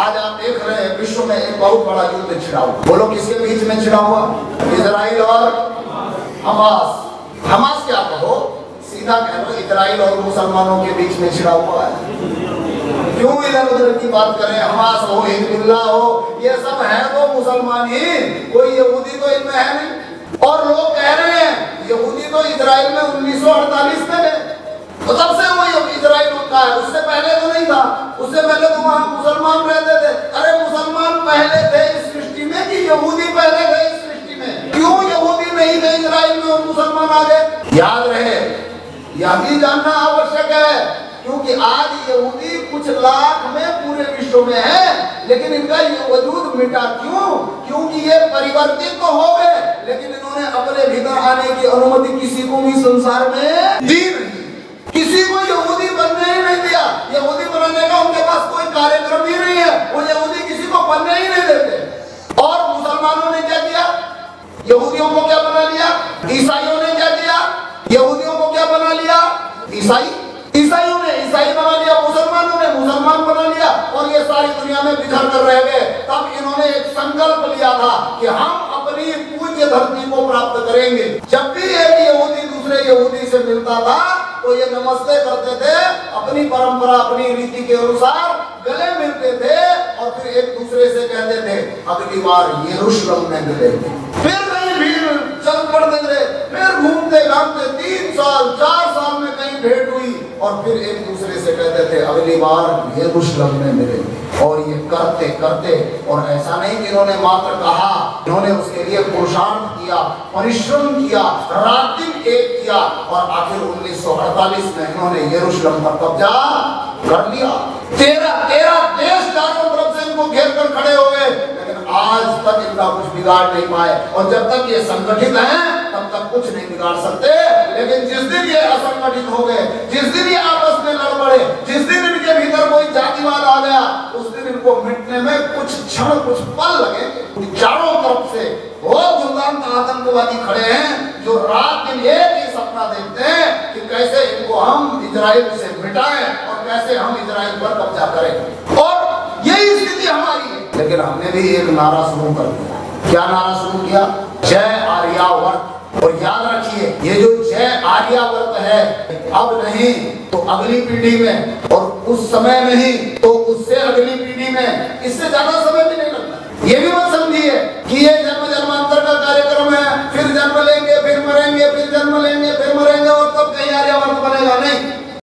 आज आप देख रहे हैं विश्व में एक बहुत बड़ा युद्ध छिड़ा हुआ। बोलो किसके बीच में छिड़ा हुआ? इजराइल और हमास। हमास क्या कहो, सीधा कह लो इजराइल और मुसलमानों के बीच में छिड़ा हुआ है। क्यों इधर उधर की बात करें? हमास हो, हिजबुल्लाह हो, ये सब है तो मुसलमान ही, कोई यहूदी तो इनमें है नहीं। और लोग कह रहे हैं यहूदी तो इजराइल में 1948 में गए, तो तब से वो इजराइल उनका है, उससे पहले तो नहीं था। उससे पहले तो वहां मुसलमान रहते थे। अरे मुसलमान पहले थे इस सृष्टि में कि यहूदी पहले थे इस सृष्टि में? क्यों यहूदी नहीं थे इजराइल में और मुसलमान आ गए? याद रहे, यह भी जानना आवश्यक है, क्योंकि आज यहूदी कुछ लाख में पूरे विश्व में है, लेकिन इनका ये वजूद मिटा क्यों? क्योंकि ये परिवर्तित तो हो गए, लेकिन इन्होंने अपने भीतर आने की अनुमति किसी को भी संसार में दी नहीं। किसी को यहूदी बनने ही नहीं दिया। यहूदी बनने का उनके पास कोई कार्यक्रम ही नहीं है, वो यहूदी किसी को बनने ही नहीं देते। और मुसलमानों ने क्या किया? यहूदियों को क्या बना लिया? ईसाइयों ने क्या किया? यहूदियों को क्या बना लिया? ईसाइयों ने ईसाई बना लिया, मुसलमानों ने मुसलमान बना लिया, और ये सारी दुनिया में बिखर कर रह गए। तब इन्होंने एक संकल्प लिया था कि हम अपनी पूज्य धरती को प्राप्त करेंगे। जब भी एक यहूदी दूसरे यहूदी से मिलता था तो ये नमस्ते करते थे, अपनी परंपरा अपनी रीति के अनुसार गले मिलते थे, और फिर एक दूसरे से कहते थे अगली बार यरूशलेम में मिलेंगे। फिर कहीं भीड़ चल पड़ते थे, फिर घूमते घामते 3 साल 4 साल में कहीं भेंट हुई, और फिर एक दूसरे से कहते थे अगली बार यरूशलेम में मिलेंगे। और ये करते करते, और ऐसा नहीं कि इन्होंने मात्र कहा, इन्होंने उसके लिए पुरुषार्थ किया, परिश्रम किया, रात दिन एक किया, और आखिर 1948 में इन्होंने यरूशलेम पर कब्जा कर लिया। 13 देश चारों तरफ से इनको घेर कर खड़े हो गए, लेकिन आज तक इनका कुछ बिगाड़ नहीं पाए। और जब तक ये संगठित हैं तब तक कुछ नहीं बिगाड़ सकते, लेकिन जिस दिन ये असंगठित हो गए, जिस दिन ये आपस में लड़ पड़े, जिस दिन इनके भीतर कोई जातिवाद आ गया, उस दिन इनको मिटने में कुछ क्षण कुछ पल लगे। चारों तरफ से वो जुल्म आतंकवादी खड़े हैं जो रात दिन एक ही सपना देखते हैं कि कैसे इनको हम इजराइल से मिटाएं और कैसे हम इजराइल पर कब्जा करें। और यही स्थिति हमारी है। लेकिन हमने भी एक नारा शुरू कर दिया। क्या नारा शुरू किया? जय आर्यावर्त। और याद रखिए, ये जो जय आर्यावर्त है, अब नहीं तो अगली पीढ़ी में, और उस समय नहीं तो उससे अगली पीढ़ी में, इससे ज्यादा समय भी नहीं लगता। ये भी मत समझिए कि ये